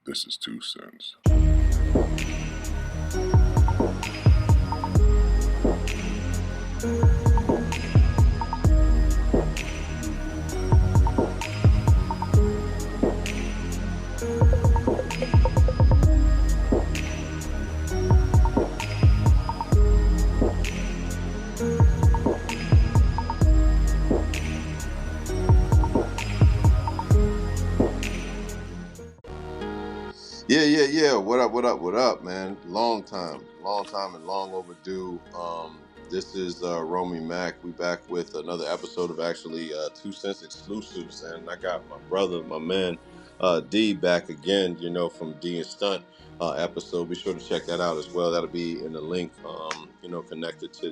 This is J.E.T.Sense. Yeah. What up, man? Long time, and long overdue. This is Romy Mac. We back with another episode of actually J.E.T.Sense exclusives, and I got my brother, my man, D back again. You know, from D and Stunt episode. Be sure to check that out as well. That'll be in the link. Connected to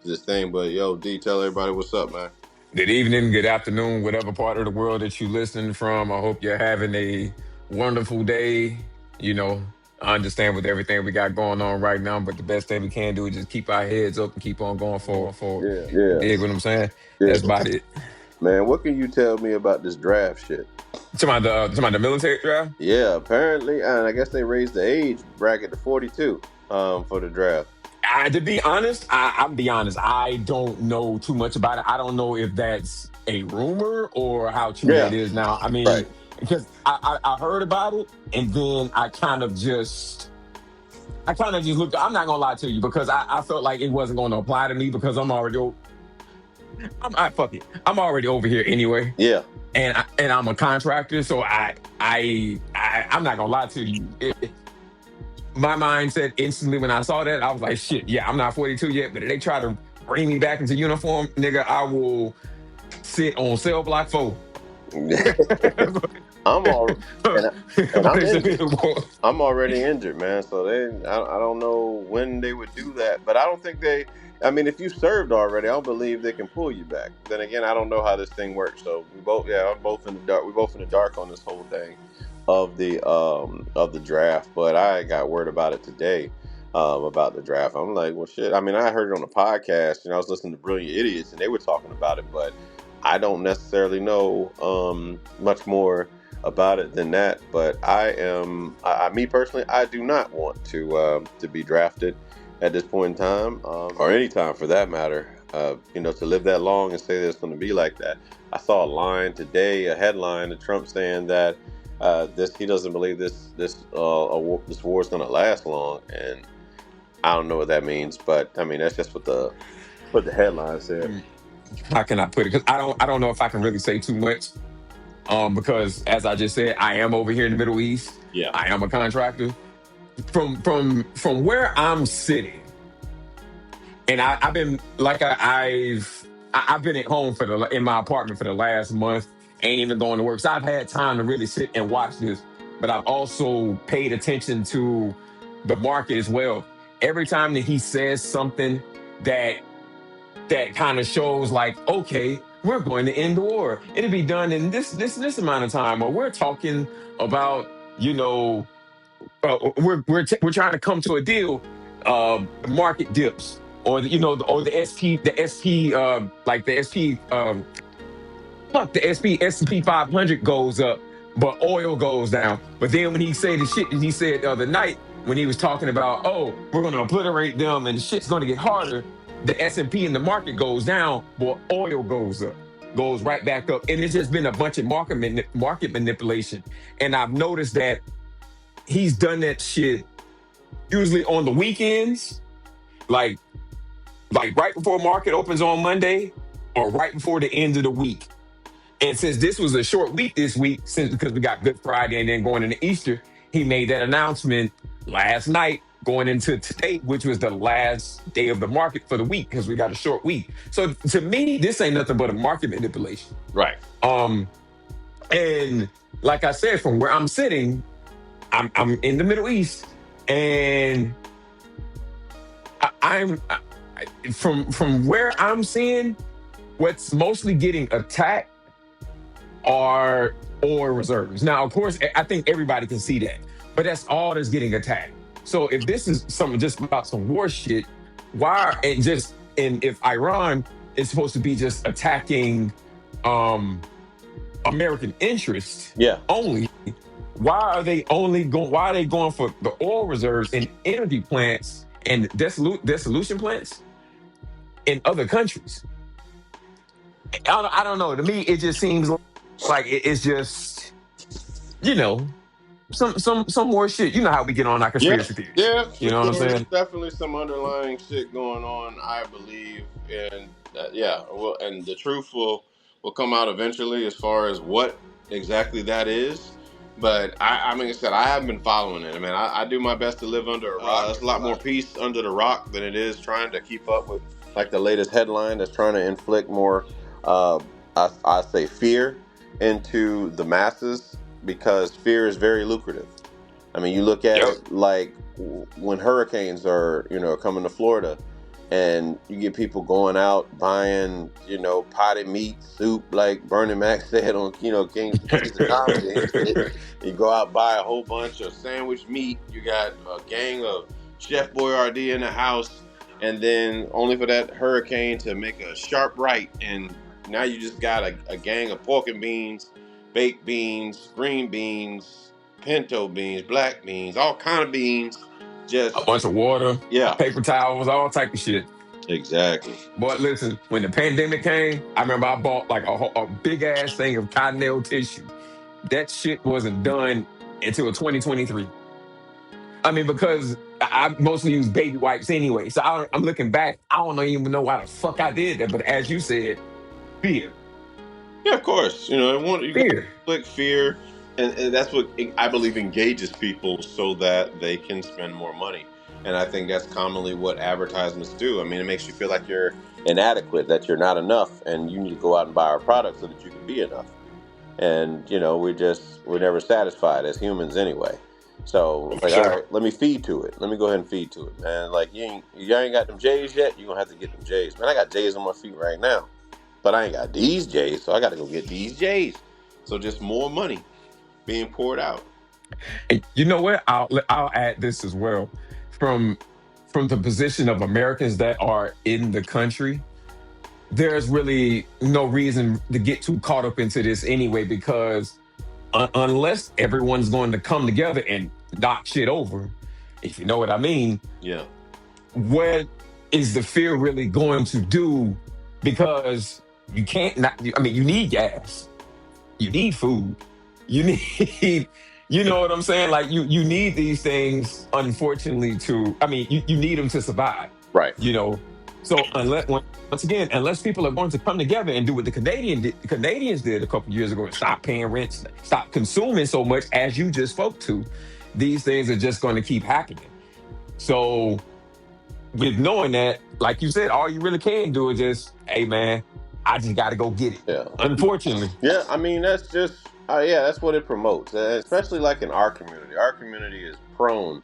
this thing. But yo, D, tell everybody what's up, man. Good evening, good afternoon, whatever part of the world that you're listening from. I hope you're having a wonderful day. You know, I understand with everything we got going on right now, but the best thing we can do is just keep our heads up and keep on going forward. Yeah, You dig what I'm saying? yeah, That's about it. man. What can you tell me about this draft shit? To my the military draft. Yeah, apparently, and I guess they raised the age bracket to 42 for the draft. To be honest, I'll be honest. I don't know too much about it. I don't know if that's a rumor or how true Yeah, that is. Now, I mean, right. because I heard about it and then I kind of just looked. I'm not gonna lie to you because I felt like it wasn't going to apply to me because fuck it. I'm already over here anyway, Yeah, and I'm a contractor, so I'm not gonna lie to you. My mind said instantly when I saw that, I was like, shit, yeah, I'm not 42 yet, but if they try to bring me back into uniform, nigga, I will sit on cell block 4. I'm all, and I'm injured. I'm already injured, man. So I don't know when they would do that, but I don't think they. I mean, if you served already, I don't believe they can pull you back. Then again, I don't know how this thing works. So I'm both in the dark. We're both in the dark on this whole thing of the draft. But I got word about it today, about the draft. I'm like, well, shit. I mean, I heard it on a podcast, and I was listening to Brilliant Idiots, and they were talking about it, but I don't necessarily know much more about it than that. But me personally, I do not want to be drafted at this point in time, or any time for that matter. To live that long and say that it's going to be like that. I saw a line today, a headline of Trump saying that he doesn't believe this war is going to last long, and I don't know what that means, but I mean that's just what the headline said. How can I put it? Because I don't know if I can really say too much. Because as I just said, I am over here in the Middle East. Yeah. I am a contractor. From where I'm sitting, and I've been like I've been at home in my apartment for the last month. Ain't even going to work. So I've had time to really sit and watch this. But I've also paid attention to the market as well. Every time that he says something that kind of shows like, okay, we're going to end the war. It'll be done in this amount of time, or we're talking about, we're trying to come to a deal. The market dips, or the SP, like the SP, the SP 500 goes up, but oil goes down. But then when he said the shit that he said the other night when he was talking about, oh, we're going to obliterate them and shit's going to get harder, the S&P in the market goes down, but oil goes up, goes right back up. And it's just been a bunch of market manipulation. And I've noticed that he's done that shit usually on the weekends, like right before market opens on Monday or right before the end of the week. And since this was a short week this week, because we got Good Friday and then going into Easter, he made that announcement last night going into today, which was the last day of the market for the week because we got a short week. So to me, this ain't nothing but a market manipulation. Right. And like I said, from where I'm sitting, I'm in the Middle East, and I'm from where I'm seeing what's mostly getting attacked are oil reserves. Now, of course, I think everybody can see that, but that's all that's getting attacked. So if this is something just about some war shit, and if Iran is supposed to be just attacking American interests Yeah. only, Why are they going for the oil reserves and energy plants and dissolution plants in other countries? I don't know. To me, it just seems like it's just, you know, some more shit. You know how we get on our Yeah, conspiracy theories. yeah, You for know what I'm sure. There's saying? definitely some underlying shit going on, I believe, and yeah, well, and the truth will come out eventually as far as what exactly that is. But I mean, like I said, I haven't been following it. I mean, I do my best to live under a rock. There's a lot more peace under the rock than it is trying to keep up with like the latest headline that's trying to inflict more, uh, I say, fear into the masses because fear is very lucrative. I mean, you look at Yep. it like when hurricanes are, coming to Florida, and you get people going out buying, potted meat soup, like Bernie Mac said on, Kings of Comedy and shit. You go out buy a whole bunch of sandwich meat. You got a gang of Chef Boyardee in the house, and then only for that hurricane to make a sharp right, and now you just got a gang of pork and beans, baked beans, green beans, pinto beans, black beans, all kind of beans. A Just bunch of water, yeah, paper towels, all type of shit. exactly. But listen, when the pandemic came, I remember I bought like a big ass thing of cottonelle tissue. That shit wasn't done until 2023. I mean, because I mostly use baby wipes anyway. So I'm looking back, I don't even know why the fuck I did that. But as you said, fear, Yeah, of course. You got fear. quick fear, and that's what I believe engages people so that they can spend more money. And I think that's commonly what advertisements do. I mean, it makes you feel like you're inadequate, that you're not enough, and you need to go out and buy our product so that you can be enough. And we're never satisfied as humans anyway. So it's For like, all sure. right, let me feed to it. Let me go ahead and feed to it, man. Like you ain't got them J's yet. You're gonna have to get them J's, man. I got J's on my feet right now, but I ain't got these J's, so I got to go get these J's. So just more money being poured out. And you know what? I'll add this as well. From from the position of Americans that are in the country, there's really no reason to get too caught up into this anyway, because unless everyone's going to come together and knock shit over, if you know what I mean, Yeah, what is the fear really going to do? Because you can't not, I mean, you need gas, you need food, you need, you know what I'm saying? Like you need these things, unfortunately, I mean, you need them to survive, right. you know? So once again, unless people are going to come together and do what the Canadians did a couple years ago and stop paying rent, stop consuming so much as you just spoke to, these things are just going to keep happening. So with knowing that, like you said, all you really can do is just, hey man, I just got to go get it. Yeah, Unfortunately. yeah. I mean, that's just yeah, that's what it promotes, especially like in our community. Our community is prone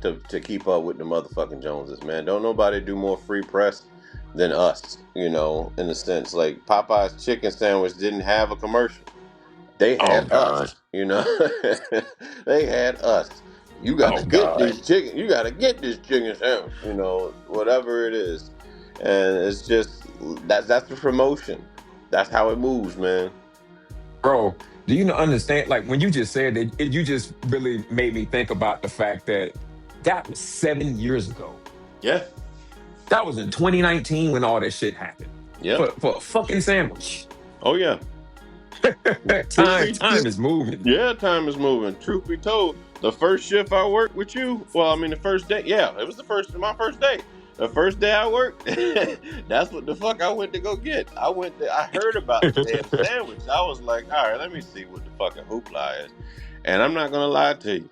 to keep up with the motherfucking Joneses, man. Don't nobody do more free press than us, in the sense like Popeye's chicken sandwich didn't have a commercial. They Oh had God. us. They had us. You got Oh to get God. this chicken. You got to get this chicken sandwich. Whatever it is, and it's just that's the promotion. That's how it moves, man. Bro, do you understand? Like when you just said that, you just really made me think about the fact that that was 7 years ago. Yeah. That was in 2019 when all this shit happened. Yeah. For a fucking sandwich. Oh yeah. Time is moving. Yeah, time is moving. Truth be told, the first shift I worked with you, well, I mean the first day, yeah, it was my first day. The first day I worked, that's what the fuck I went to go get. I heard about the damn sandwich. I was like, all right, let me see what the fucking hoopla is. And I'm not gonna lie to you.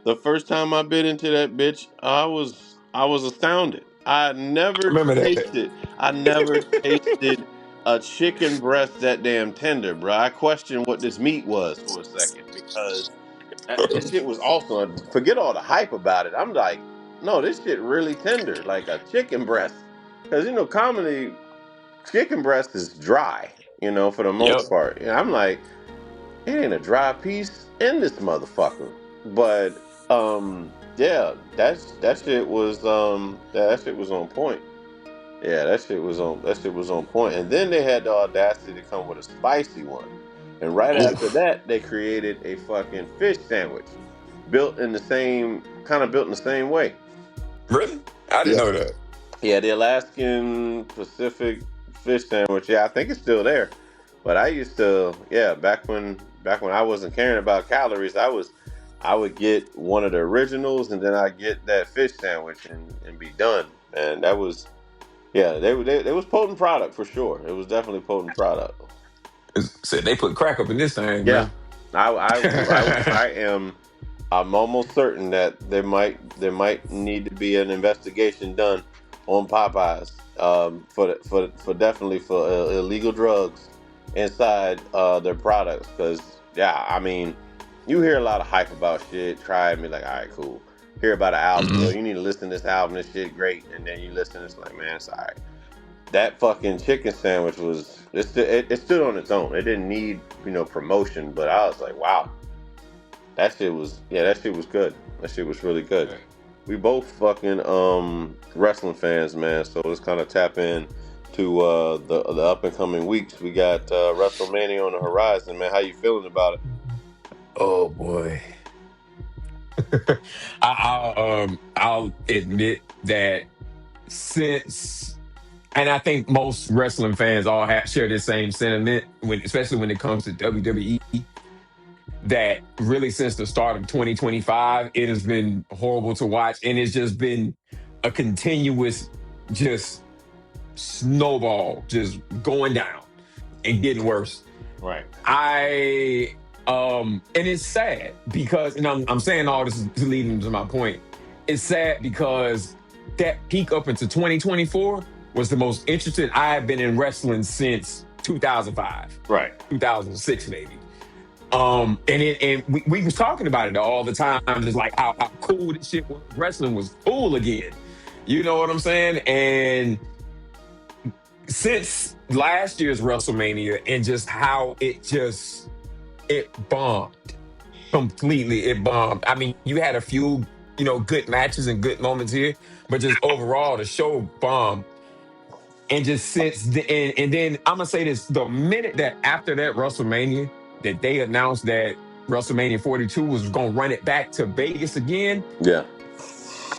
The first time I bit into that bitch, I was astounded. Remember that. I never tasted a chicken breast that damn tender, bro. I questioned what this meat was for a second because this shit was awesome. Forget all the hype about it. I'm like, no, this shit really tender, like a chicken breast. Because commonly chicken breast is dry, for the most Yep. part. And I'm like, it ain't a dry piece in this motherfucker. But yeah, that shit was on point. Yeah, that shit was on point. And then they had the audacity to come with a spicy one. And right after Oof. that, they created a fucking fish sandwich, built in the same built in the same way. Really? I didn't Yeah, know that. yeah, the Alaskan Pacific fish sandwich. Yeah, I think it's still there. But I used to, yeah, back when I wasn't caring about calories, I would get one of the originals and then I get that fish sandwich and be done. And that was, yeah, they was potent product for sure. It was definitely potent product. Said they put crack up in this thing, Yeah, man. I am. I'm almost certain that there might need to be an investigation done on Popeyes for definitely for illegal drugs inside their products. Because yeah, I mean, you hear a lot of hype about shit. Try it and be like, all right, cool. Hear about an album, yo, Mhm. you need to listen to this album. This shit great, and then you listen, it's like, man, it's all right. That fucking chicken sandwich was it stood on its own. It didn't need promotion, but I was like, wow, that shit was good. That shit was really good. We both fucking wrestling fans, man. So let's kind of tap in to the up and coming weeks. We got WrestleMania on the horizon, man. How you feeling about it? Oh boy. I'll admit that since, and I think most wrestling fans all share the same sentiment especially when it comes to WWE, that really since the start of 2025, it has been horrible to watch, and it's just been a continuous, just snowball, just going down and getting worse. Right. And it's sad because, and I'm saying all this to lead into my point. It's sad because that peak up into 2024 was the most interested I've been in wrestling since 2005, Right. 2006 maybe. And we was talking about it all the time, just like how cool this shit was. Wrestling was cool again. You know what I'm saying? And since last year's WrestleMania and just how it bombed completely. It bombed. I mean, you had a few, good matches and good moments here, but just overall, the show bombed. And just since and then I'm gonna say this: the minute that after that WrestleMania, that they announced that WrestleMania 42 was gonna run it back to Vegas again, Yeah.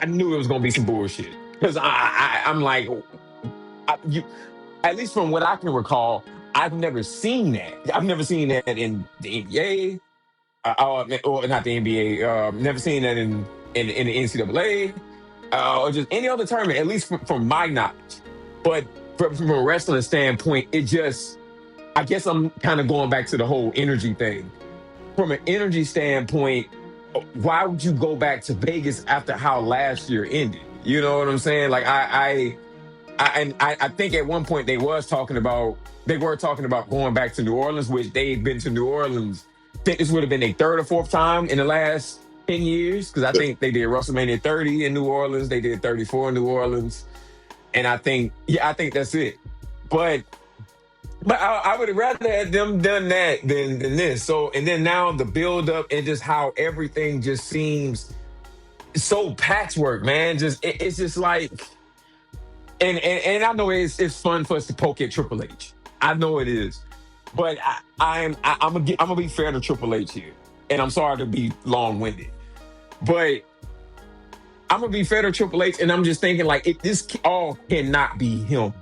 I knew it was gonna be some bullshit. Because I'm like, you, at least from what I can recall, I've never seen that. I've never seen that in the NBA, or not the NBA. Never seen that in the NCAA, or just any other tournament. At least from my knowledge. But from a wrestling standpoint, I guess I'm kind of going back to the whole energy thing. From an energy standpoint, why would you go back to Vegas after how last year ended? You know what I'm saying? Like I think at one point they were talking about going back to New Orleans, which they've been to New Orleans. I think this would have been their third or fourth time in the last 10 years, because I think they did WrestleMania 30 in New Orleans, they did 34 in New Orleans, and I think that's it. But I would have rather had them done that than this. So, and then now the build up and just how everything just seems so patchwork, man. It's just like, and I know it's fun for us to poke at Triple H. I know it is, but I'm gonna be fair to Triple H here, and I'm sorry to be long winded, but I'm gonna be fair to Triple H, and I'm just thinking like this all cannot be him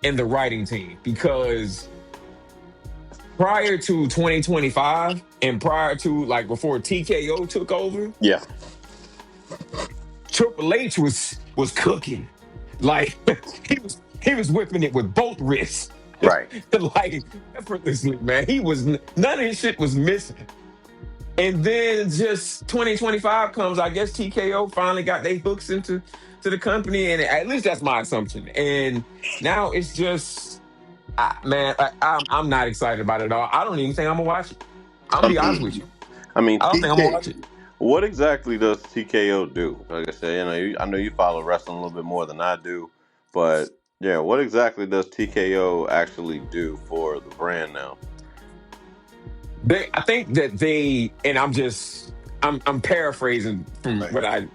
and the writing team, because prior to 2025 and prior to like before TKO took over, Yeah. Triple H was cooking. Like he was whipping it with both wrists. Right. Like effortlessly, man. None of his shit was missing. And then just 2025 comes, I guess TKO finally got their hooks into the company, and at least that's my assumption. And now it's just, man, I'm not excited about it at all. I don't even think I'm gonna watch it. I'll I be honest with mean, you. I mean, I don't think I'm gonna TK. watch it. What exactly does TKO do? Like I said, I know you follow wrestling a little bit more than I do, but yeah, what exactly does TKO actually do for the brand now? I think that and I'm paraphrasing from Right. what I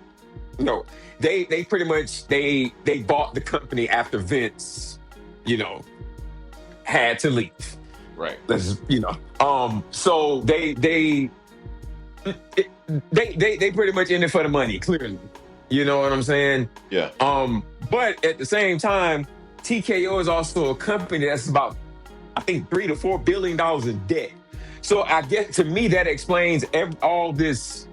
know. They pretty much they bought the company after Vince, you know, had to leave. Right. That's So they pretty much in it for the money, clearly. You know what I'm saying? Yeah. But at the same time, TKO is also a company that's about, I think, $3 to $4 billion in debt. So I guess to me that explains all this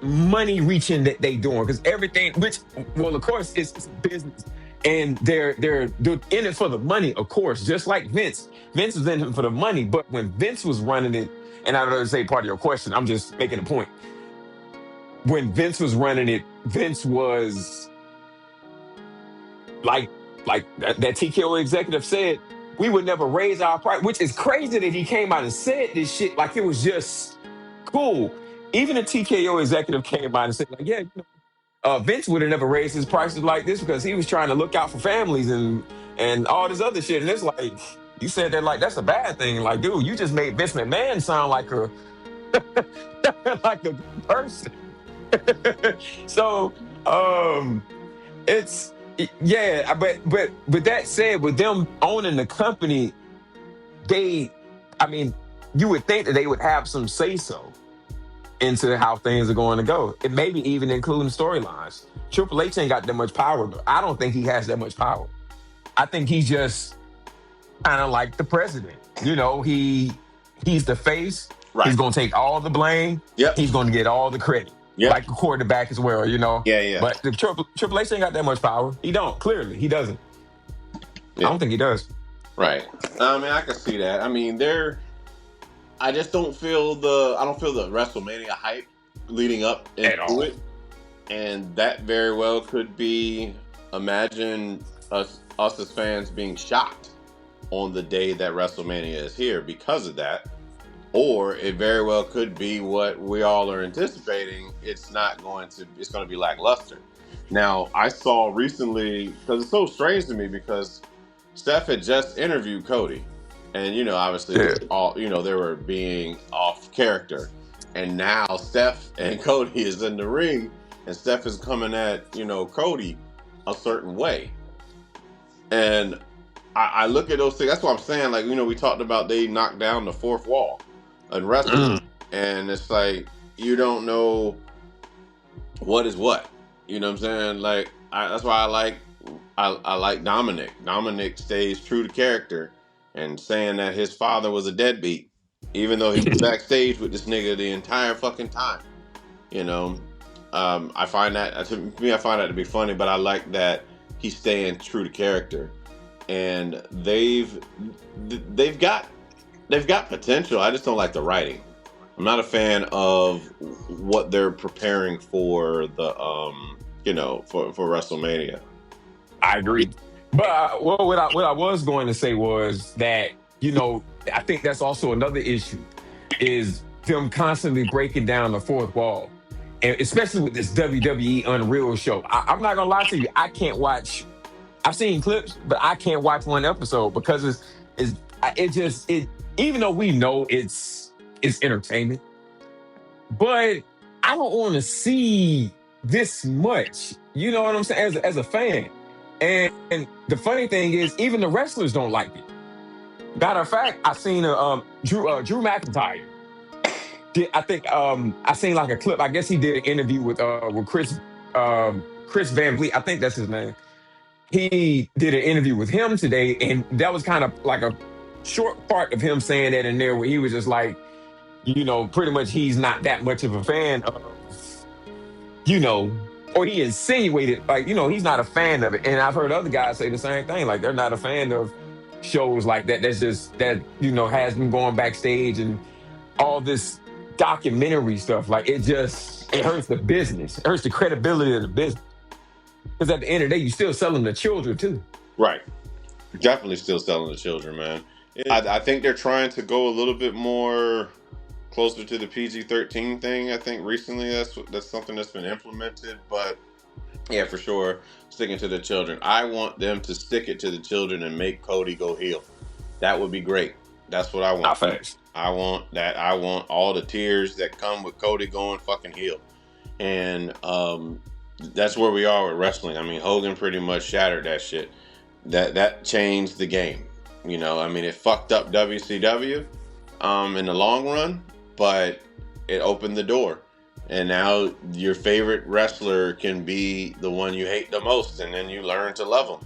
money reaching that they doing, because everything, which, well, of course, it's business, and they're in it for the money, of course, just like Vince. Vince was in it for the money, but when Vince was running it, and I don't know to say part of your question, I'm just making a point. When Vince was running it, Vince was like that TKO executive said, we would never raise our price, which is crazy that he came out and said this shit like it was just cool. Even the TKO executive came out and said, like, yeah, Vince would have never raised his prices like this because he was trying to look out for families and all this other shit. And it's like, you said that like that's a bad thing. Like, dude, you just made Vince McMahon sound like a like a good person. So it's yeah, but that said, with them owning the company, I mean, you would think that they would have some say so into how things are going to go. And maybe even including storylines. Triple H ain't got that much power. I don't think he has that much power. I think he's just kind of like the president. He's the face. Right. He's going to take all the blame. Yep. He's going to get all the credit. Yep. Like a quarterback as well, Yeah. But the Triple H ain't got that much power. He don't. Clearly, he doesn't. Yeah. I don't think he does. Right. I mean, I can see that. I mean, I just don't feel the WrestleMania hype leading up into it, and that very well could be. Imagine us as fans being shocked on the day that WrestleMania is here because of that. Or it very well could be what we all are anticipating. It's going to be lackluster. Now, I saw recently, because it's so strange to me, because Steph had just interviewed Cody. And, obviously, they were being off character. And now Steph and Cody is in the ring, and Steph is coming at, Cody a certain way. And I look at those things. That's what I'm saying. Like, we talked about they knocked down the fourth wall in wrestling, and it's like you don't know what is what. You know what I'm saying? Like that's why I like Dominic. Dominic stays true to character and saying that his father was a deadbeat, even though he was backstage with this nigga the entire fucking time. I find that to be funny, but I like that he's staying true to character, and they've got potential. I just don't like the writing. I'm not a fan of what they're preparing for the for WrestleMania. I agree. But what I was going to say was that, I think that's also another issue, is them constantly breaking down the fourth wall. And especially with this WWE Unreal show. I'm not going to lie to you. I can't watch. I've seen clips, but I can't watch one episode because even though we know it's entertainment, but I don't want to see this much. You know what I'm saying? As a fan. And the funny thing is, even the wrestlers don't like it. Matter of fact, I seen Drew McIntyre. I seen like a clip. I guess he did an interview with Chris Van Vliet. I think that's his name. He did an interview with him today, and that was kind of like a short part of him saying that in there, where he was just like, pretty much he's not that much of a fan of, or he insinuated like, he's not a fan of it. And I've heard other guys say the same thing, like they're not a fan of shows like that. That's just that, has them going backstage and all this documentary stuff. Like it hurts the business. It hurts the credibility of the business. Because at the end of the day, you're still selling the children too. Right. Definitely still selling the children, man. I think they're trying to go a little bit more closer to the PG-13 thing. I think recently that's something that's been implemented. But yeah, for sure, sticking to the children. I want them to stick it to the children and make Cody go heel. That would be great. That's what I want. I want that. I want all the tears that come with Cody going fucking heel. And that's where we are with wrestling. I mean, Hogan pretty much shattered that shit. That changed the game. I mean, it fucked up WCW in the long run, but it opened the door. And now your favorite wrestler can be the one you hate the most, and then you learn to love him.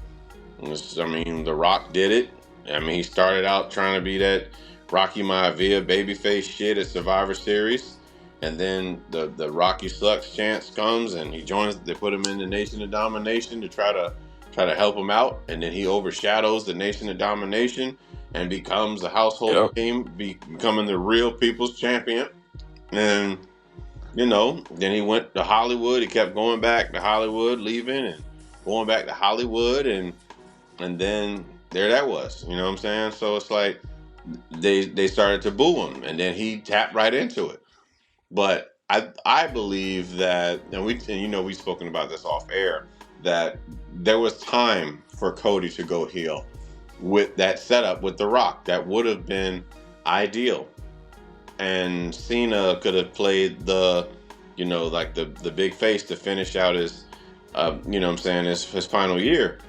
I mean, The Rock did it. I mean, he started out trying to be that Rocky Maivia babyface shit at Survivor Series, and then the Rocky sucks chance comes, and he joins. They put him in the Nation of Domination to try to help him out, and then he overshadows the Nation of Domination and becomes a household Yep. name, becoming the real people's champion. And then he went to Hollywood. He kept going back to Hollywood, leaving and going back to Hollywood, and then there that was. You know what I'm saying? So it's like they started to boo him, and then he tapped right into it. But I believe that, we've spoken about this off air, that there was time for Cody to go heel with that setup with The Rock. That would have been ideal, and Cena could have played like the big face to finish out his, his final year.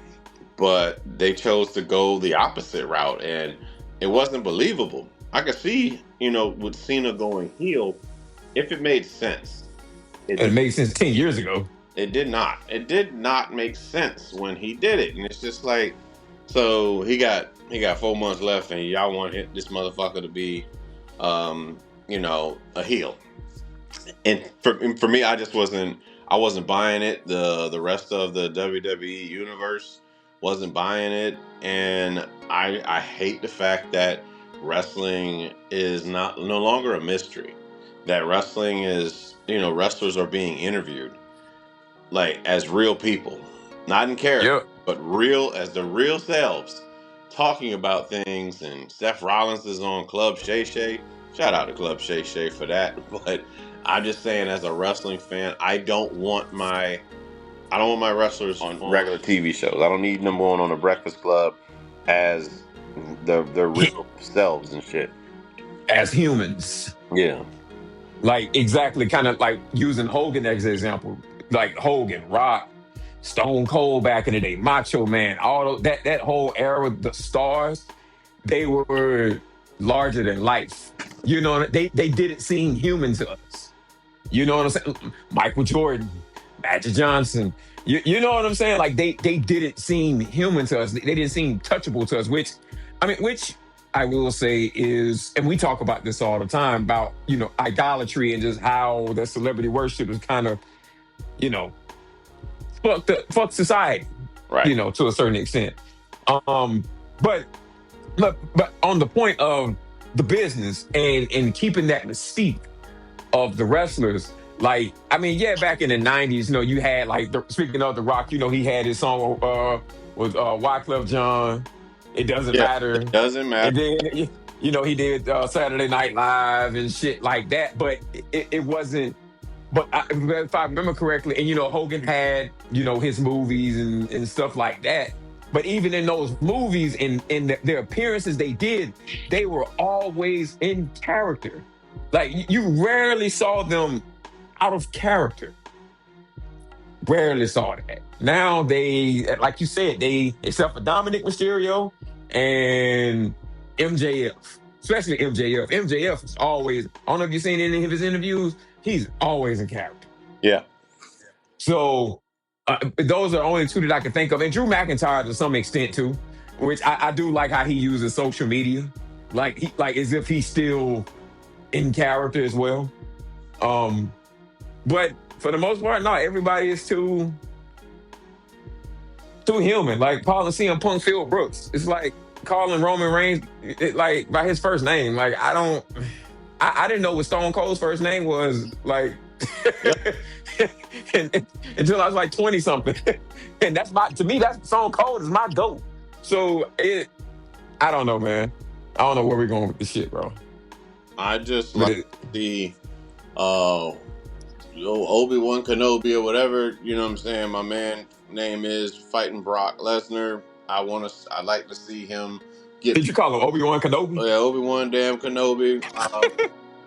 But they chose to go the opposite route, and it wasn't believable. I could see, with Cena going heel, if it made sense. It made sense 10 years ago. It did not. It did not make sense when he did it, and it's just like, so he got 4 months left, and y'all want this motherfucker to be, a heel. And for me, I wasn't buying it. The rest of the WWE universe wasn't buying it, and I hate the fact that wrestling is no longer a mystery. That wrestling is, wrestlers are being interviewed like as real people, not in character, Yep. but real as the real selves, talking about things. And Seth Rollins is on Club Shay Shay. Shout out to Club Shay Shay for that. But I'm just saying, as a wrestling fan, I don't want my wrestlers on regular TV shows. I don't need them on The Breakfast Club as their real selves and shit. As humans. Yeah. Like, exactly, kind of like using Hogan as an example. Like Hogan, Rock, Stone Cold back in the day, Macho Man, all that whole era, the stars, they were larger than life. They didn't seem human to us. You know what I'm saying? Michael Jordan, Magic Johnson. You know what I'm saying? Like they didn't seem human to us. They didn't seem touchable to us, which I will say is, and we talk about this all the time about, idolatry and just how the celebrity worship is kind of, fuck society, Right. To a certain extent. But on the point of the business and keeping that mystique of the wrestlers, like, back in the 90s, you had like, speaking of The Rock, he had his song with Wyclef Jean, It Doesn't Matter. It doesn't matter. And then, he did Saturday Night Live and shit like that, but it wasn't. But if I remember correctly, and Hogan had his movies and stuff like that. But even in those movies, in their appearances they were always in character. Like, you rarely saw them out of character. Rarely saw that. Now they, like you said, except for Dominic Mysterio and MJF, especially MJF. MJF is always, I don't know if you've seen any of his interviews, he's always in character. Yeah. So those are only two that I can think of. And Drew McIntyre to some extent too, which I do like how he uses social media. Like as if he's still in character as well. But for the most part, no, everybody is too human. Like calling CM Punk Phil Brooks. It's like calling Roman Reigns like by his first name. Like I didn't know what Stone Cold's first name was, like until I was like 20 something. And to me, that's Stone Cold is my GOAT. So I don't know, man. I don't know where we're going with this shit, bro. I just like the Obi-Wan Kenobi or whatever, you know what I'm saying? My man name is fighting Brock Lesnar. I'd like to see him get. Did you call him Obi-Wan Kenobi? Oh, yeah, Obi-Wan damn Kenobi.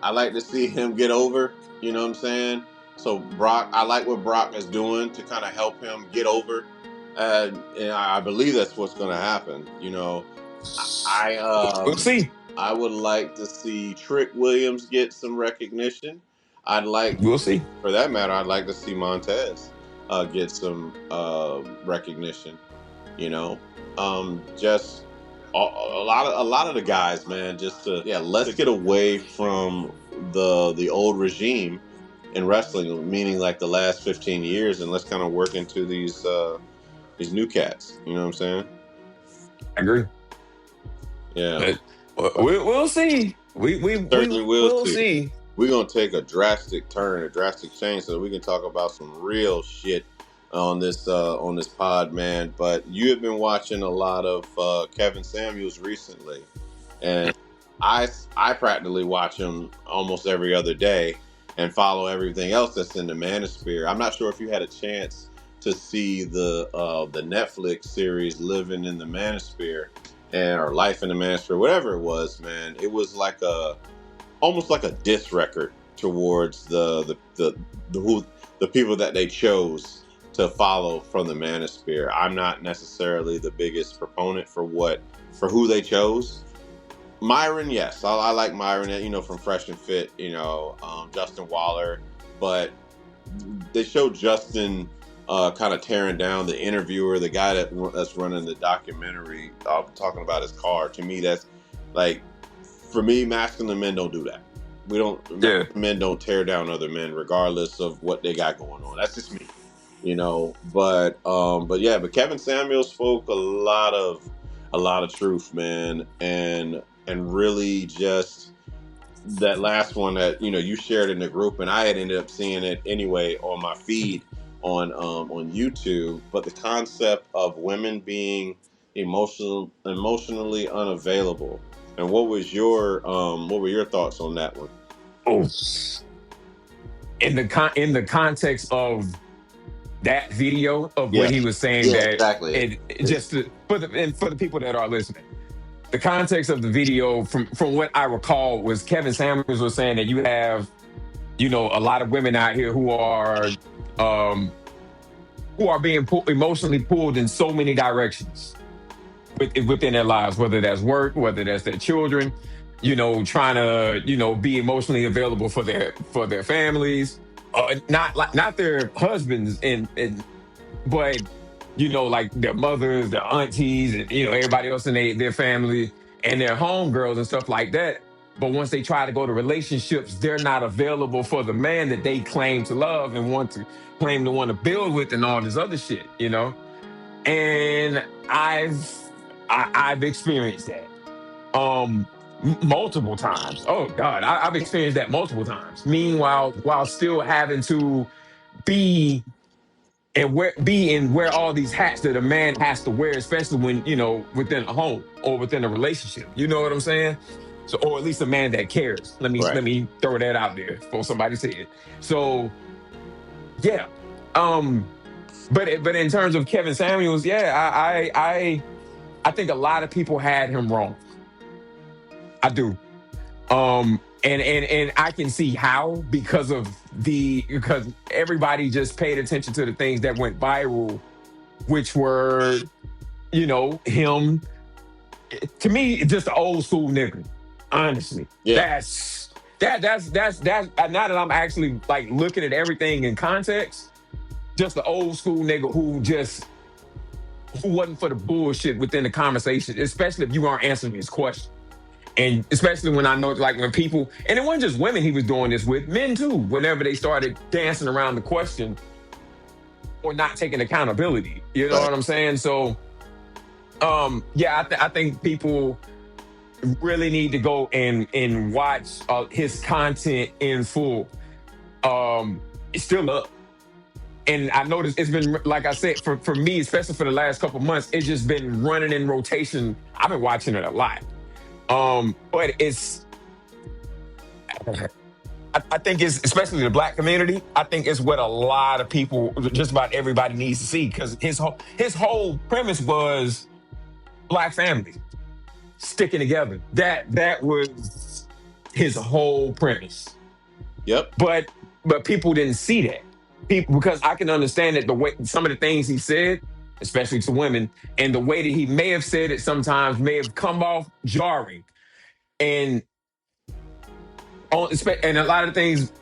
I like to see him get over, you know what I'm saying? So Brock, I like what Brock is doing to kind of help him get over. And I believe that's what's going to happen, I We'll see. I would like to see Trick Williams get some recognition. I'd like, We'll see. for that matter, I'd like to see Montez get some recognition. You know, just a lot of the guys, man. Just to, yeah, let's get away from the old regime in wrestling, meaning like the last 15 years, and let's kind of work into these new cats. You know what I'm saying? I agree. Yeah. But we'll see. Certainly will We'll see. see. We're gonna take a drastic turn, a drastic change, so we can talk about some real shit on this pod, man. But you have been watching a lot of Kevin Samuels recently, and I practically watch him almost every other day and follow everything else that's in the Manosphere. I'm not sure if you had a chance to see the Netflix series "Living in the Manosphere" or "Life in the Manosphere," whatever it was, man. It was like almost like a diss record towards the people that they chose to follow from the Manosphere. I'm not necessarily the biggest proponent for who they chose. Myron, yes, I like Myron, from Fresh and Fit, Justin Waller, but they showed Justin kind of tearing down the interviewer, the guy that's running the documentary, talking about his car. To me, that's like, for me, masculine men don't do that. We don't. Yeah. Men don't tear down other men, regardless of what they got going on. That's just me, But Kevin Samuels spoke a lot of truth, man, and really just that last one that you shared in the group, and I had ended up seeing it anyway on my feed on YouTube. But the concept of women being emotionally unavailable, and what were your thoughts on that one? Oh, in the context of that video of Yeah, what he was saying, yeah, that exactly. for the people that are listening, the context of the video from what I recall was Kevin Samuels was saying that you have a lot of women out here um who are being emotionally pulled in so many directions within their lives, whether that's work, whether that's their children, trying to, be emotionally available for their families, not their husbands, but like their mothers, their aunties, and everybody else in their family and their homegirls and stuff like that. But once they try to go to relationships, they're not available for the man that they claim to love and want to build with and all this other shit. And I've experienced that multiple times. Oh God, I've experienced that multiple times. Meanwhile, while still having to be wear all these hats that a man has to wear, especially when within a home or within a relationship. You know what I'm saying? So, or at least a man that cares. Let Right. me throw that out there for somebody to say it. So yeah, um, but in terms of Kevin Samuels, yeah, I think a lot of people had him wrong. I do. And I can see how, because everybody just paid attention to the things that went viral, which were, him, to me, just an old school nigga. Honestly. Yeah. That's now that I'm actually like looking at everything in context, just the old school nigga who wasn't for the bullshit within the conversation, especially if you aren't answering his question. And especially when I know, like, when people, and it wasn't just women he was doing this with, men too, whenever they started dancing around the question or not taking accountability. You know Right. what I'm saying? So, yeah, I think people really need to go and watch his content in full. It's still up. And I noticed it's been, like I said, for me, especially for the last couple months, it's just been running in rotation. I've been watching it a lot. But I think it's, especially the black community, I think it's what a lot of people, just about everybody, needs to see, because his whole premise was black families sticking together. That was his whole premise. Yep. But people didn't see that. People, because I can understand that the way some of the things he said, especially to women. And the way that he may have said it sometimes may have come off jarring. And and a lot of things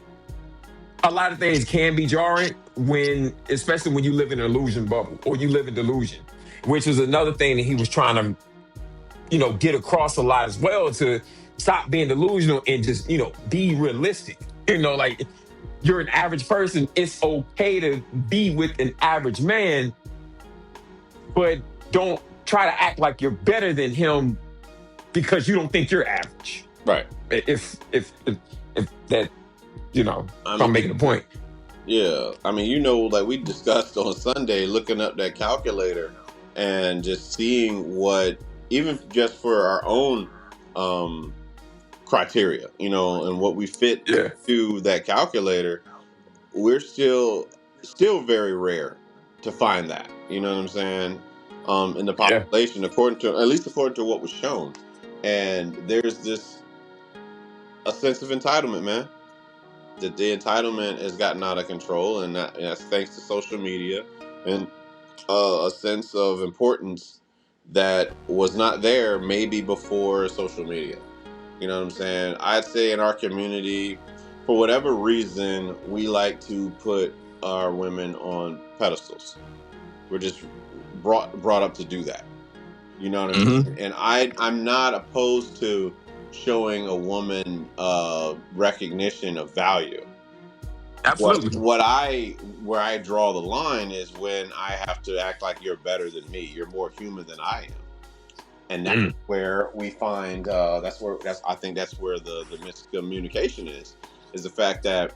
can be jarring when, especially when you live in an illusion bubble or you live in delusion, which is another thing that he was trying to, get across a lot as well, to stop being delusional and just, be realistic. Like, you're an average person. It's okay to be with an average man, but don't try to act like you're better than him because you don't think you're average. Right. If that, I if I'm mean, making a point. yeah. I mean, like we discussed on Sunday, looking up that calculator and just seeing what, even just for our own criteria, and what we fit Yeah. to that calculator, we're still very rare to find that. You know what I'm saying? In the Yeah. population, according to what was shown, and there's a sense of entitlement, man. That the entitlement has gotten out of control, and that's thanks to social media and a sense of importance that was not there maybe before social media. You know what I'm saying? I'd say in our community, for whatever reason, we like to put our women on pedestals. We're just brought up to do that. You know what I mean? Mm-hmm. And I'm not opposed to showing a woman recognition of value. Absolutely. Where I draw the line is when I have to act like you're better than me. You're more human than I am. And that's Mm. where we find I think that's where the miscommunication is the fact that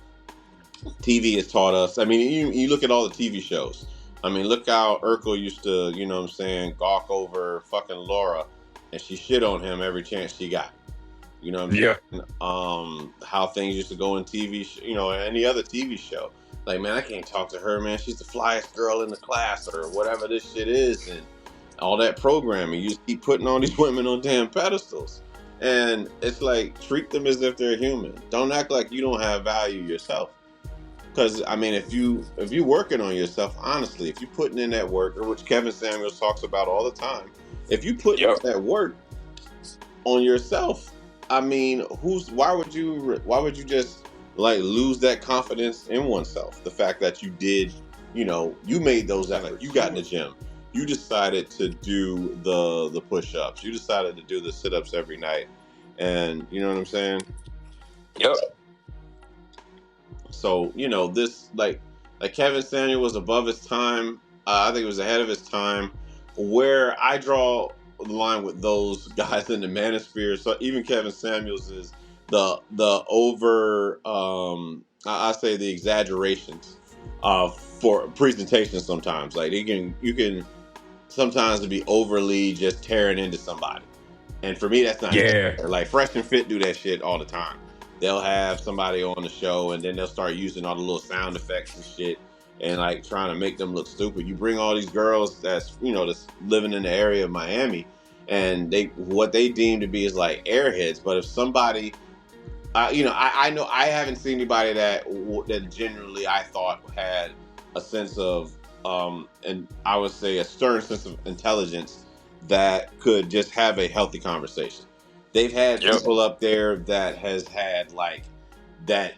TV has taught us. I mean, you look at all the TV shows. I mean, look how Urkel used to, what I'm saying, gawk over fucking Laura, and she shit on him every chance she got. You know what I'm Yeah. saying? How things used to go in TV, any other TV show. Like, man, I can't talk to her, man. She's the flyest girl in the class, or whatever this shit is, and all that programming. You just keep putting all these women on damn pedestals, and it's like, treat them as if they're human. Don't act like you don't have value yourself. Because I mean, if you working on yourself, honestly, if you putting in that work, or which Kevin Samuels talks about all the time, if you put in Yep. that work on yourself, I mean, why would you just like lose that confidence in oneself? The fact that you did, you made those efforts. You got in the gym. You decided to do the push-ups. You decided to do the sit-ups every night, and you know what I'm saying. Yep. So this like Kevin Samuel was above his time. I think it was ahead of his time. Where I draw the line with those guys in the manosphere, so even Kevin Samuels is the over. I say the exaggerations for presentations. Sometimes, like you can sometimes be overly just tearing into somebody. And for me, that's not Yeah. fair. Like Fresh and Fit do that shit all the time. They'll have somebody on the show, and then they'll start using all the little sound effects and shit, and like trying to make them look stupid. You bring all these girls that's living in the area of Miami, and what they deem to be is like airheads. But if somebody, I know I haven't seen anybody that genuinely I thought had a sense of, and I would say a stern sense of intelligence that could just have a healthy conversation. They've had Yep. people up there that has had like that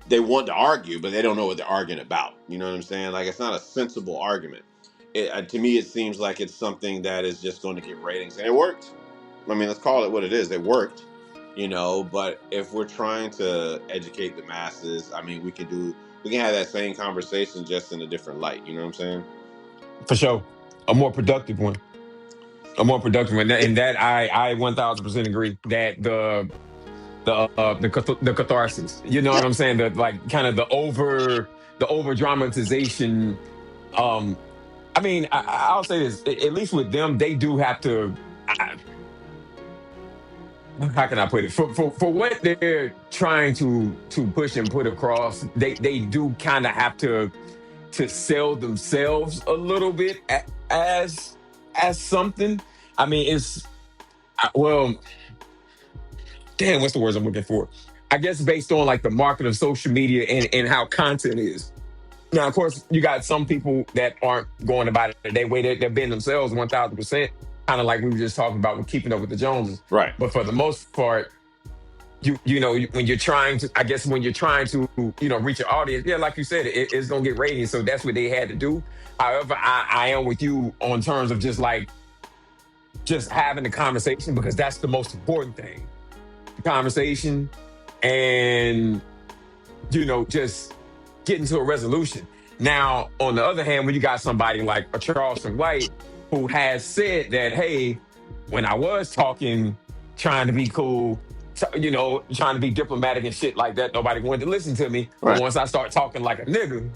they want to argue, but they don't know what they're arguing about. You know what I'm saying? Like, it's not a sensible argument. To me, it seems like it's something that is just going to get ratings, and it worked. I mean, let's call it what it is. It worked, But if we're trying to educate the masses, I mean, we can have that same conversation just in a different light. You know what I'm saying? For sure. A more productive one. And that I 1000% agree that the catharsis. You know what I'm saying? The like kind of the over dramatization. Um, I mean, I'll say this. At least with them, they do have to. How can I put it? For what they're trying to push and put across, they do kind of have to sell themselves a little bit as something. I mean, well, damn, what's the words I'm looking for? I guess based on like the market of social media and how content is. Now, of course, you got some people that aren't going about it their way. They're being themselves 1,000%, kind of like we were just talking about with keeping up with the Joneses. Right. But for the most part, when you're trying to, I guess when you're trying to, reach your audience, yeah, like you said, it's gonna get ratings. So that's what they had to do. However, I am with you on terms of just having the conversation, because that's the most important thing. The conversation, and just getting to a resolution. Now, on the other hand, when you got somebody like a Charleston White who has said that, hey, when I was talking, trying to be cool, trying to be diplomatic and shit like that, nobody wanted to listen to me. But Right. once I start talking like a nigga,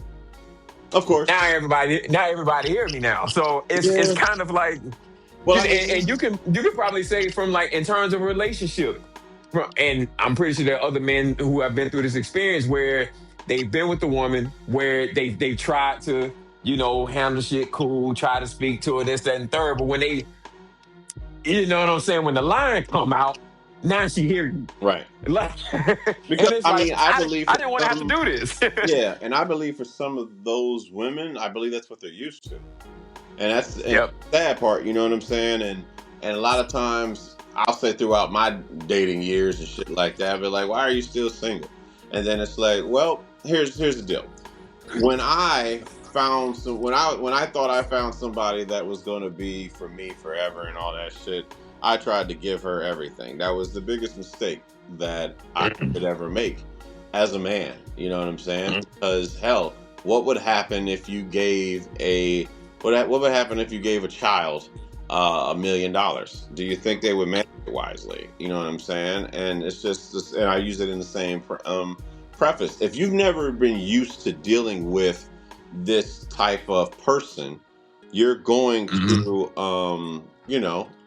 Of course. now everybody hear me now. So it's kind of like, Well, and you can probably say from like in terms of relationship, and I'm pretty sure there are other men who have been through this experience where they've been with the woman where they've tried to handle shit cool, try to speak to her, this, that, and third, but when they, you know what I'm saying, when the line come out, now she hear you, right. like, Because and it's like I believe I didn't want to have to do this. yeah, and I believe for some of those women, I believe that's what they're used to. And that's the sad part, you know what I'm saying? And a lot of times I'll say throughout my dating years and shit like that, but like, why are you still single? And then it's like, well, here's the deal. When I found when I thought I found somebody that was gonna be for me forever and all that shit, I tried to give her everything. That was the biggest mistake that I could ever make as a man. You know what I'm saying? Because hell, what would happen if you gave what would happen if you gave a child $1 million? Do you think they would manage it wisely? You know what I'm saying? And it's just, and I use it in the same preface. If you've never been used to dealing with this type of person, you're going to,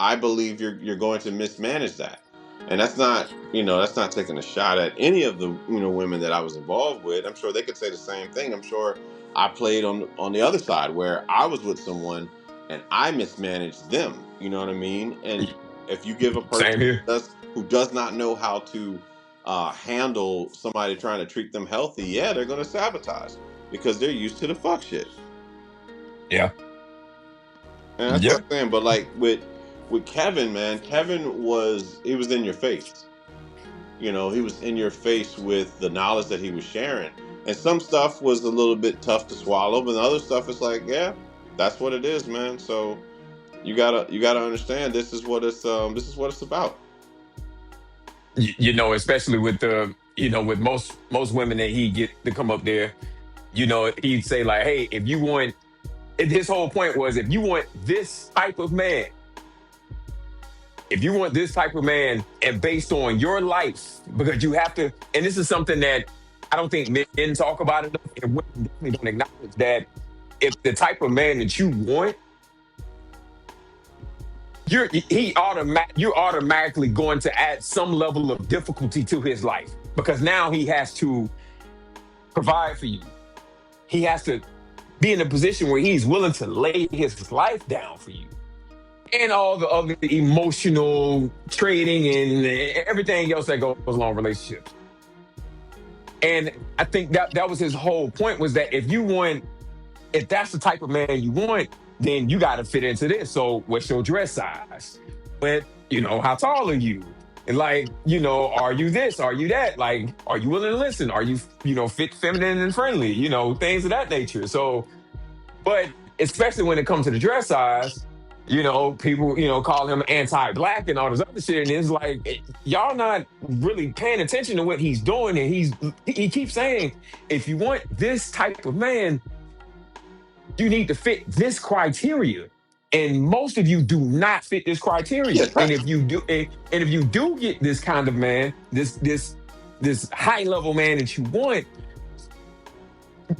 I believe you're going to mismanage that. And that's not taking a shot at any of the, women that I was involved with. I'm sure they could say the same thing. I'm sure I played on the other side where I was with someone and I mismanaged them. You know what I mean? And if you give a person who does not know how to handle somebody trying to treat them healthy, yeah, they're going to sabotage because they're used to the fuck shit. Yeah. And that's what I'm saying. But like with Kevin, man, Kevin was in your face. He was in your face with the knowledge that he was sharing. And some stuff was a little bit tough to swallow, but the other stuff is like, yeah, that's what it is, man. So you gotta understand this is what it's about. Especially with the with most women that he get to come up there, he'd say like, hey, if you want, his whole point was, if you want this type of man, and based on your life, because you have to, and this is something that I don't think men talk about enough, and women definitely don't acknowledge, that if the type of man that you want, you're automatically going to add some level of difficulty to his life, because now he has to provide for you. He has to be in a position where he's willing to lay his life down for you, and all the other emotional trading and everything else that goes along with relationships. And I think that was his whole point, was that if that's the type of man you want, then you got to fit into this. So what's your dress size? But, how tall are you? And like, are you this? Are you that? Like, are you willing to listen? Are you, fit, feminine, and friendly? Things of that nature. So, but especially when it comes to the dress size, people, call him anti-black and all this other shit. And it's like, y'all not really paying attention to what he's doing. And he keeps saying, if you want this type of man, you need to fit this criteria. And most of you do not fit this criteria. And if you do get this kind of man, this high level man that you want,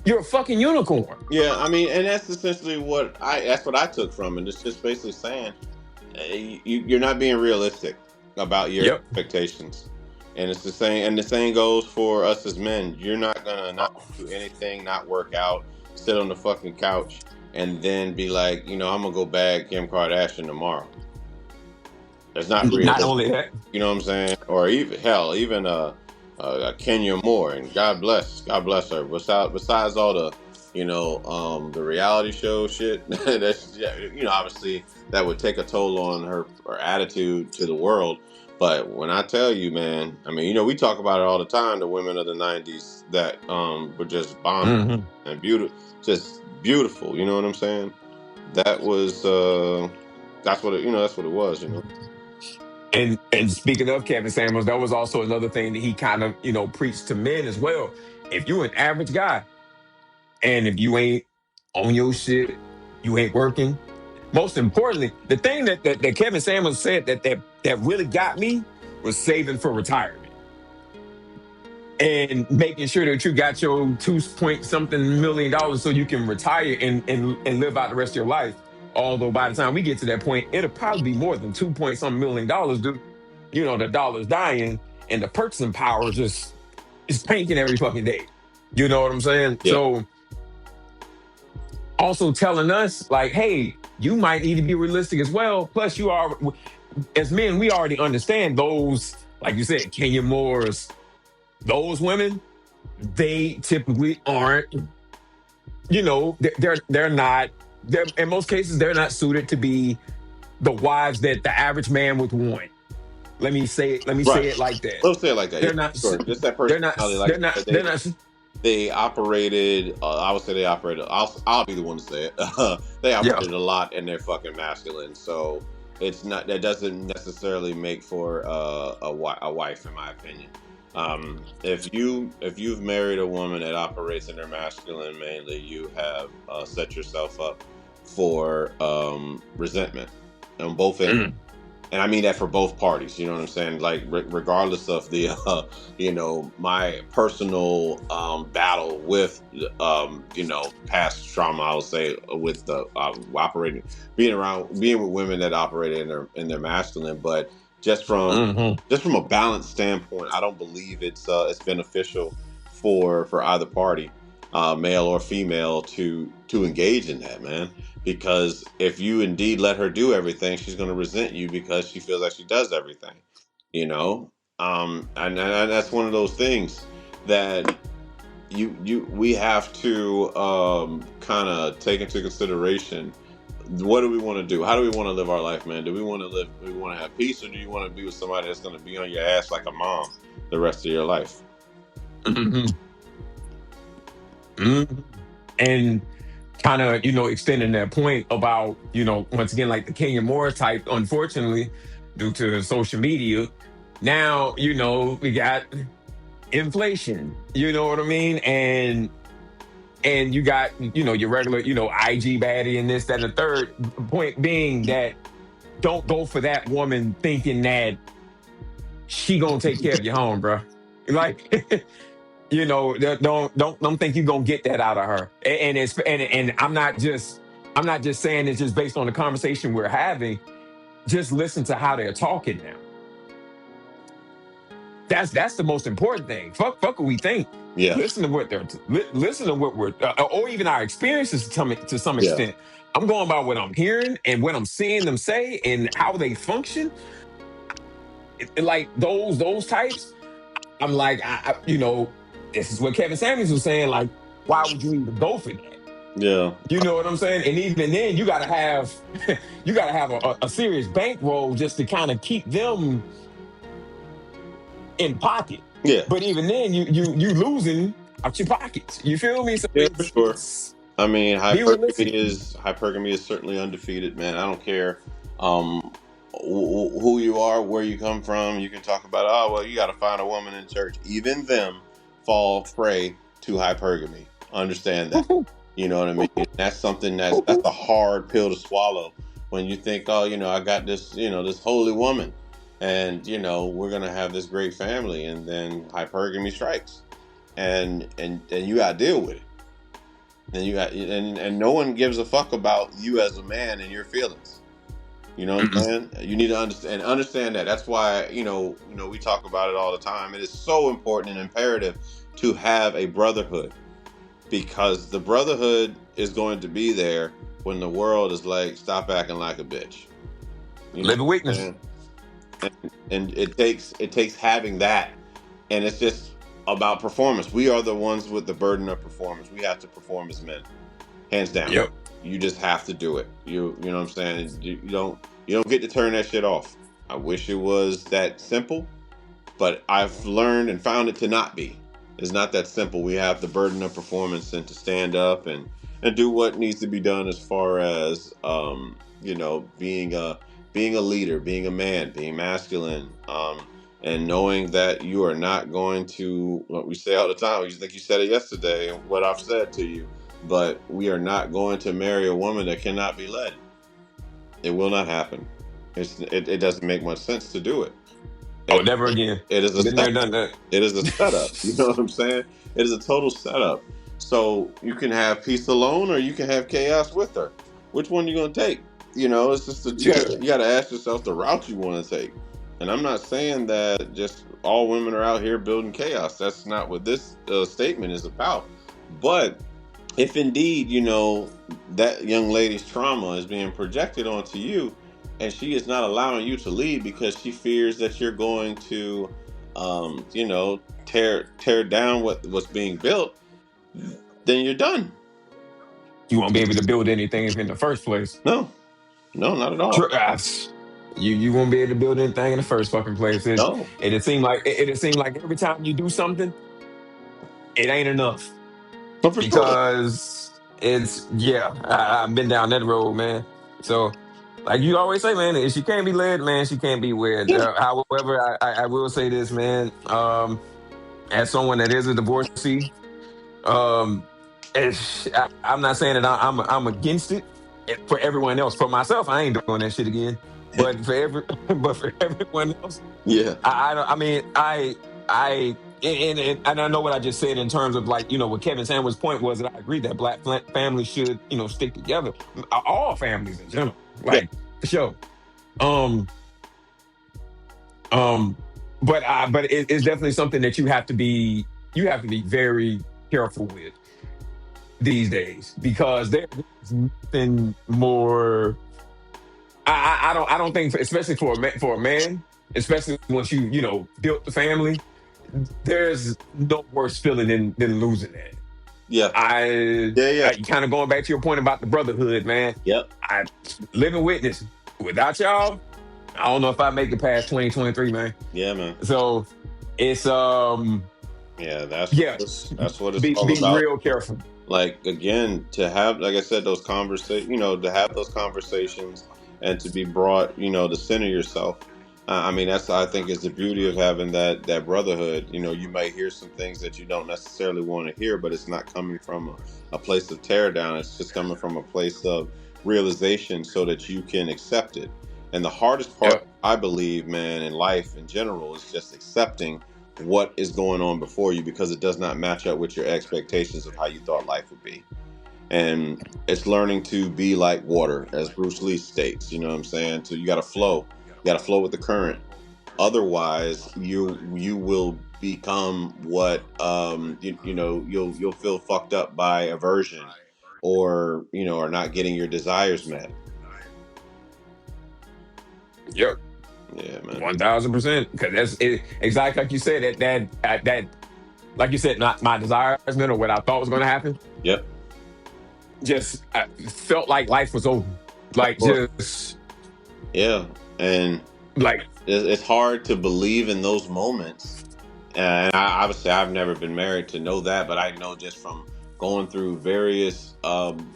you're a fucking unicorn. Yeah, I mean, and that's essentially what I took from it. It's just basically saying you're not being realistic about your expectations. And it's the same, and the same goes for us as men. You're not gonna not do anything, not work out, sit on the fucking couch, and then be like, I'm gonna go bag Kim Kardashian tomorrow. That's not realistic. Not only that, you know what I'm saying? Or even Kenya Moore, and God bless her. Besides all the the reality show shit. That's, yeah, obviously that would take a toll on her attitude to the world. But when I tell you, man, I mean, we talk about it all the time. The women of the '90s that were just bomb and beautiful, just beautiful. You know what I'm saying? That was that's what that's what it was. And speaking of Kevin Samuels, that was also another thing that he kind of, preached to men as well. If you're an average guy and if you ain't on your shit, you ain't working. Most importantly, the thing that Kevin Samuels said that really got me was saving for retirement and making sure that you got your 2 point something million so you can retire and live out the rest of your life. Although by the time we get to that point, it'll probably be more than 2 point something $1 million, dude. The dollar's dying and the purchasing power is tanking every fucking day. You know what I'm saying? Yeah. So also telling us like, hey, you might need to be realistic as well. Plus, you are, as men, we already understand those, like you said, Kenya Moore's, those women, they typically aren't, they're not, in most cases, they're not suited to be the wives that the average man would want. Let me say it like that. Let's say it like that. They're Yeah, not, sure. Just that they're not, personality. Like they're not, they they're not, they operated. I would say they operated. I'll be the one to say it. They yeah. operated a lot, and they're fucking masculine. So it's not, that doesn't necessarily make for a wife, in my opinion. If you've married a woman that operates in their masculine mainly, you have set yourself up for resentment on both ends. And I mean that for both parties. You know what I'm saying? Like, regardless of the, my personal battle with, past trauma, I would say, with the being with women that operate in their masculine, but just from a balance standpoint, I don't believe it's beneficial for either party, male or female, to engage in that, man. Because if you indeed let her do everything, she's going to resent you because she feels like she does everything, and that's one of those things that we have to kind of take into consideration. What do we want to do? How do we want to live our life, man? Do we want to have peace, or do you want to be with somebody that's going to be on your ass like a mom the rest of your life? And kind of, extending that point about, once again, like the Kenya Moore type, unfortunately, due to social media, now, we got inflation, you know what I mean? And you got, your regular, IG baddie and this, that, and the third. Point being that don't go for that woman thinking that she gonna take care of your home, bro. Like, don't think you're gonna get that out of her. And I'm not just saying it's just based on the conversation we're having. Just listen to how they're talking now. That's the most important thing. Fuck what we think. Yeah. Listen to what listen to what we're or even our experiences to some Yeah. extent. I'm going by what I'm hearing and what I'm seeing them say and how they function. Like those types, I'm like, this is what Kevin Samuels was saying. Like, why would you even go for that? Yeah. You know what I'm saying? And even then, you gotta have a serious bankroll just to kind of keep them in pocket. Yeah. But even then, you losing out your pockets. You feel me? So yeah, for sure. I mean, hypergamy is certainly undefeated, man. I don't care who you are, where you come from. You can talk about, oh, well, you got to find a woman in church. Even them fall prey to hypergamy. Understand that. You know what I mean? That's something that's a hard pill to swallow when you think, oh, I got this, this holy woman, and we're gonna have this great family, and then hypergamy strikes, and you got to deal with it. And you got and no one gives a fuck about you as a man and your feelings. You know what I'm saying? You need to understand that. That's why we talk about it all the time. It is so important and imperative to have a brotherhood, because the brotherhood is going to be there when the world is like, stop acting like a bitch. Live a weakness. And it takes having that, and it's just about performance. We are the ones with the burden of performance. We have to perform as men, hands down. Yep. You just have to do it. You know what I'm saying? You don't get to turn that shit off. I wish it was that simple, but I've learned and found it to not be. It's not that simple. We have the burden of performance and to stand up and do what needs to be done as far as being a leader, being a man, being masculine, and knowing that you are not going to what we say all the time. You think you said it yesterday, and what I've said to you, but we are not going to marry a woman that cannot be led. It will not happen. It doesn't make much sense to do it. Oh, never again. It is a Been there, setup. done that. It is a setup. You know what I'm saying? It is a total setup. So you can have peace alone, or you can have chaos with her. Which one you gonna take? It's just you got to ask yourself the route you want to take. And I'm not saying that just all women are out here building chaos. That's not what this statement is about. But if indeed, that young lady's trauma is being projected onto you, and she is not allowing you to lead because she fears that you're going to, tear down what's being built, then you're done. You won't be able to build anything in the first place. No, not at all. You won't be able to build anything in the first fucking place. No, It seemed like every time you do something, it ain't enough. but for sure. Because I've been down that road, man. So, like you always say, man, if she can't be led, man, she can't be wed. Yeah, However, I will say this, man. As someone that is a divorcee, um, I'm not saying that I'm against it. For everyone else, for myself, I ain't doing that shit again. But but for everyone else, yeah, I mean, and I know what I just said in terms of like, what Kevin Samuel's point was that I agree that black families should, stick together. All families in general, yeah, like for sure. Um, um, but it's definitely something that you have to be very careful with these days because there's nothing more. I don't think, especially for a man, especially once you built the family, there's no worse feeling than losing that. yeah, I kind of going back to your point about the brotherhood, man. yep, I living witness. Without y'all, I don't know if I make it past 2023, man. yeah, man. So it's Yeah, that's yeah, what it's all be about. real careful. Like again, to have, like I said, those conversations, to have those conversations and to be brought, to center yourself. I mean, that's, I think, is the beauty of having that brotherhood. You might hear some things that you don't necessarily want to hear, but it's not coming from a place of tear down. It's just coming from a place of realization so that you can accept it. And the hardest part, Yep. I believe, man, in life in general, is just accepting what is going on before you because it does not match up with your expectations of how you thought life would be. And it's learning to be like water, as Bruce Lee states. You know what I'm saying? So you got to flow. You got to flow with the current. Otherwise, you will become what you'll feel fucked up by aversion, or not getting your desires met. Yep. Yeah, man. 1000%. Because that's it, exactly like you said. That like you said, not my desires met or what I thought was going to happen. Yep. Just I felt like life was over. Of Like course. just Yeah, and like it's hard to believe in those moments. And obviously, I've never been married to know that, but I know just from going through various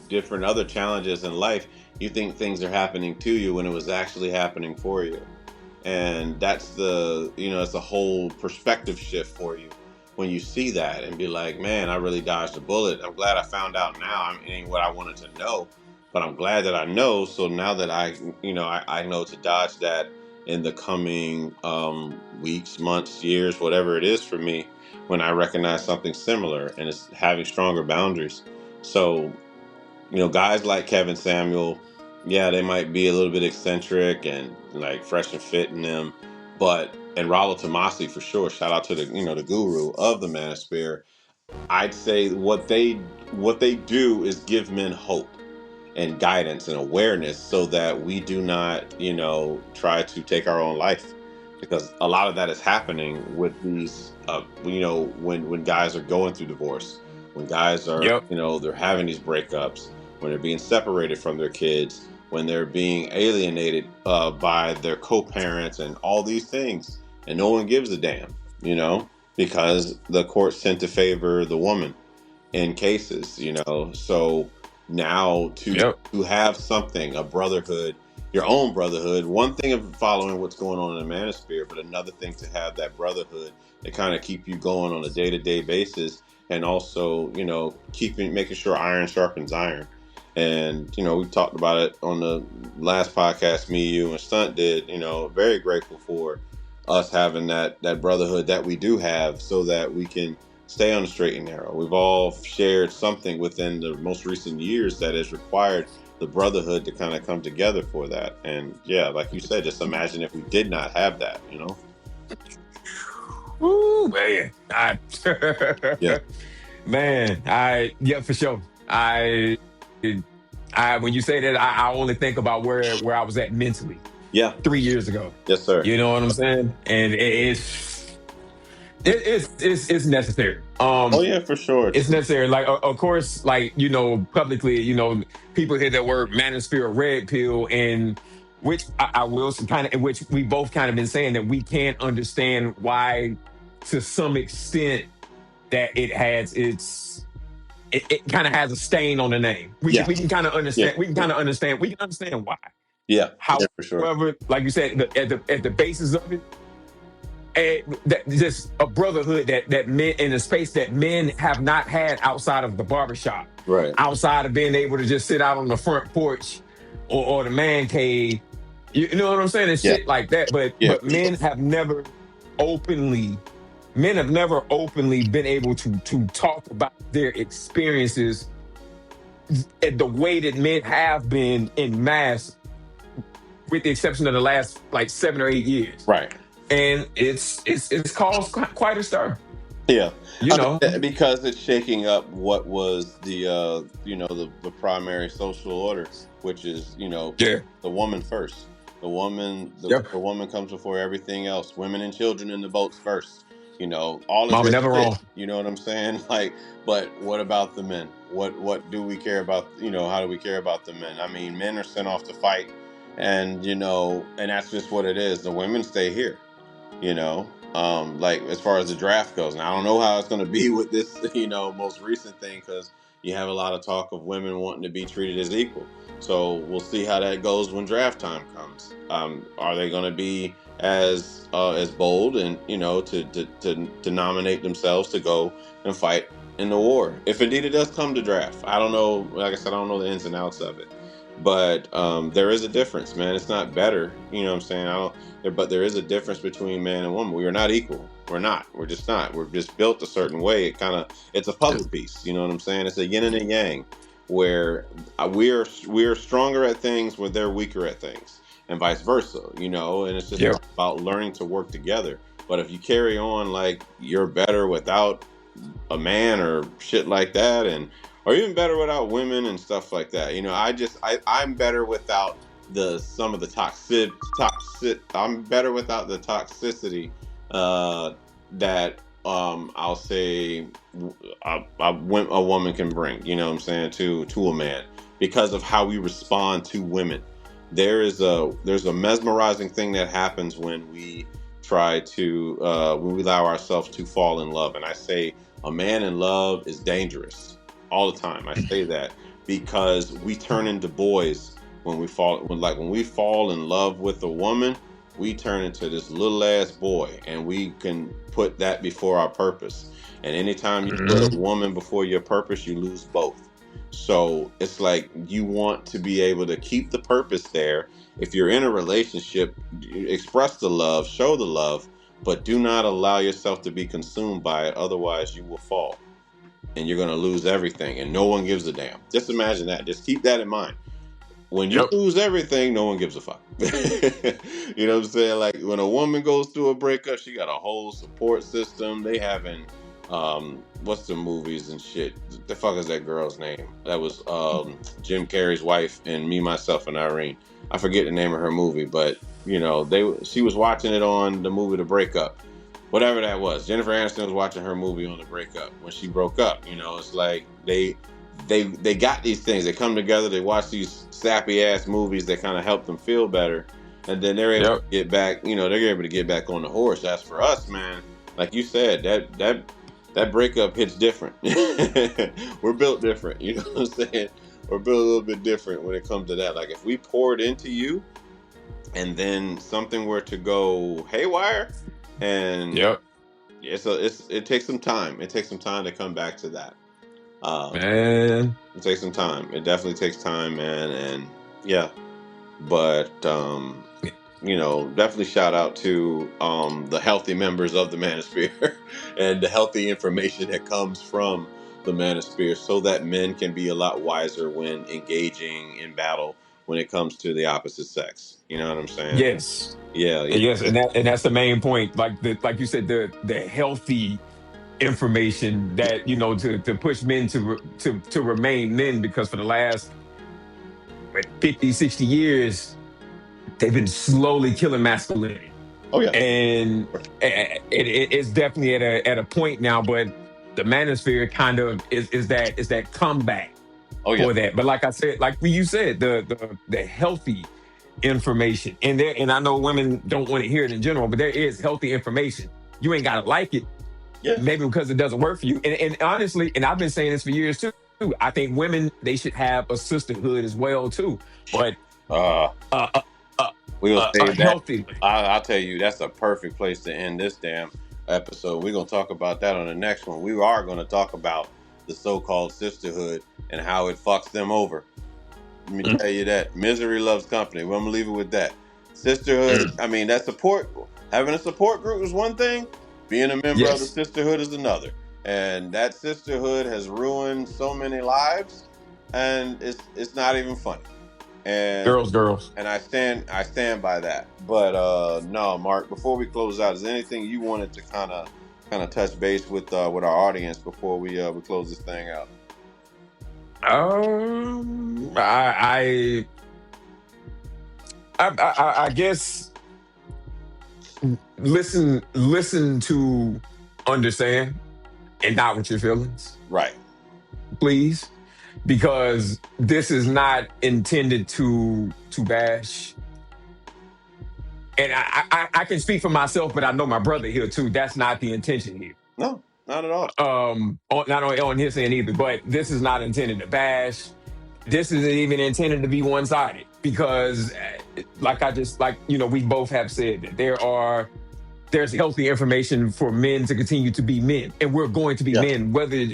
different other challenges in life, you think things are happening to you when it was actually happening for you. And that's it's a whole perspective shift for you when you see that and be like, man, I really dodged a bullet. I'm glad I found out now. It ain't what I wanted to know, but I'm glad that I know. So now that I know to dodge that in the coming weeks, months, years, whatever it is for me, when I recognize something similar, and it's having stronger boundaries. So guys like Kevin Samuel, yeah, they might be a little bit eccentric and like fresh and fit in them, and Rollo Tomasi for sure. Shout out to the guru of the Manosphere. I'd say what they do is give men hope and guidance and awareness so that we do not try to take our own life. because a lot of that is happening with these, when guys are going through divorce, when guys are, Yep. they're having these breakups, when they're being separated from their kids, when they're being alienated by their co-parents and all these things, and no one gives a damn, because the courts tend to favor the woman in cases, so now Yep. to have something, a brotherhood, your own brotherhood, one thing of following what's going on in the manosphere, but another thing to have that brotherhood to kind of keep you going on a day-to-day basis, and also, making sure iron sharpens iron. And we talked about it on the last podcast me, you, and Stunt did. Very grateful for us having that brotherhood that we do have, so that we can stay on the straight and narrow. We've all shared something within the most recent years that has required the brotherhood to kind of come together for that. And yeah, like you said, just imagine if we did not have that, Ooh, man. Yeah. Man, yeah, for sure. When you say that, I only think about where I was at mentally Yeah. 3 years ago. Yes, sir. You know what I'm saying? And it's necessary. Oh yeah, for sure. It's necessary. Like, of course, like, publicly, people hear that word manosphere red pill, and which I will kind of, in which we both kind of been saying that we can't understand why, to some extent, that it kind of has a stain on the name. We can kind of understand. Yeah. We can kind of understand. We can understand why. Yeah. However, For sure. like you said, at the basis of it, that just a brotherhood that men, in a space that men have not had outside of the barbershop, Right. outside of being able to just sit out on the front porch or the man cave. You know what I'm saying? And shit like that. But men have never openly been able to talk about their experiences the way that men have been in mass, with the exception of the last like 7 or 8 years. Right. And it's caused quite a stir. Yeah. Because it's shaking up what was the primary social order, which is, the woman first. The woman comes before everything else. Women and children in the boats first. All of Mama this never shit, wrong. you know what I'm saying? Like, but what about the men? What do we care about? How do we care about the men? I mean, men are sent off to fight, and and that's just what it is. The women stay here. Like as far as the draft goes. Now I don't know how it's going to be with this, most recent thing, because you have a lot of talk of women wanting to be treated as equal. So we'll see how that goes when draft time comes. Are they going to be as bold and to nominate themselves to go and fight in the war, if indeed it does come to draft? I don't know. Like I said, I don't know the ins and outs of it, but there is a difference, man. It's not better, you know what I'm saying? But there is a difference between man and woman. We are not equal. We're not. We're just not. We're just built a certain way. It's a puzzle piece. You know what I'm saying? It's a yin and a yang, where we're stronger at things where they're weaker at things, and vice versa. And it's just about learning to work together. But if you carry on like you're better without a man or shit like that, or even better without women and stuff like that, I'm better without some of the toxic. I'm better without the toxicity that I'll say a woman can bring. You know what I'm saying, to a man, because of how we respond to women. There's a mesmerizing thing that happens when we try to when we allow ourselves to fall in love. And I say a man in love is dangerous all the time. I say that because we turn into boys. When we fall in love with a woman, we turn into this little ass boy, and we can put that before our purpose. And anytime you put a woman before your purpose, you lose both. So it's like you want to be able to keep the purpose there. If you're in a relationship, express the love, show the love, but do not allow yourself to be consumed by it. Otherwise, you will fall, and you're going to lose everything, and no one gives a damn. Just imagine that. Just keep that in mind. When you lose everything, no one gives a fuck. You know what I'm saying? Like when a woman goes through a breakup, she got a whole support system. They having, what's the movies and shit? The fuck is that girl's name? That was Jim Carrey's wife in Me, Myself, and Irene. I forget the name of her movie, but You know, she was watching it on the movie The Breakup, whatever that was. Jennifer Aniston was watching her movie on The Breakup when she broke up. You know, it's like they got these things. They come together. They watch these sappy ass movies that kind of help them feel better, and then they're able to Yep. get back. You know, they're able to get back on the horse. As for us, man, like you said, that breakup hits different. We're built different. You know what I'm saying? We're built a little bit different when it comes to that. Like if we poured into you and then something were to go haywire, and Yep. it takes some time. It takes some time to come back to that. Man. It takes some time. It definitely takes time, man. And yeah, but you know, definitely shout out to the healthy members of the Manosphere and the healthy information that comes from the Manosphere, so that men can be a lot wiser when engaging in battle when it comes to the opposite sex. You know what I'm saying? Yes. Yeah, yeah. Yes, and that's the main point. Like you said, the healthy information that to push men to remain men, because for the last 50, 60 years they've been slowly killing masculinity. Oh yeah. And it's definitely at a point now, but the manosphere kind of is that comeback Oh yeah. for that. But like I said, like you said, the healthy information, and I know women don't want to hear it in general, but there is healthy information. You ain't gotta like it, Yeah. maybe because it doesn't work for you. And honestly, and I've been saying this for years too, I think women, they should have a sisterhood as well too, but Uh, uh, uh, uh, we'll a save that. healthy. I'll tell you, that's a perfect place to end this damn episode. We're gonna talk about that on the next one. We are gonna talk about the so-called sisterhood and how it fucks them over. Let me tell you that misery loves company. Well, I'm gonna leave it with that. Sisterhood. I mean, that support. Having a support group is one thing. Being a member of the Yes, sisterhood is another. And that sisterhood has ruined so many lives, and it's not even funny. And girls. I stand by that. But no, Mark. Before we close out, is there anything you wanted to kind of touch base with our audience before we close this thing out? I I guess listen to understand and not with your feelings, Right. please, because this is not intended to bash. And I can speak for myself, but I know my brother here too. That's not the intention here. No, not at all. Not on his end either, but this is not intended to bash. This isn't even intended to be one-sided, because we both have said that there's healthy information for men to continue to be men, and we're going to be Yeah. men whether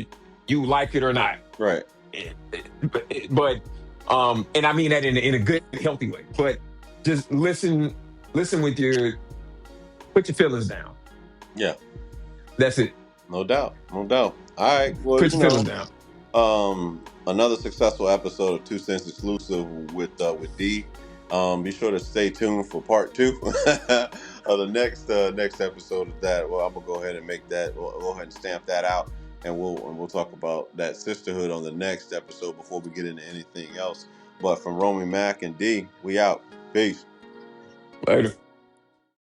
you like it or not. Right. But and I mean that in a good, healthy way. But just listen with put your feelings down. Yeah. That's it. No doubt. No doubt. All right. Well, Put your feelings down. Another successful episode of J.E.T.Sense exclusive with D. Be sure to stay tuned for part 2 of the next episode of that. Well, I'm gonna go ahead and make that. We'll go ahead and stamp that out, and we'll talk about that sisterhood on the next episode before we get into anything else. But from Romy, Mac, and D, we out. Peace. Later.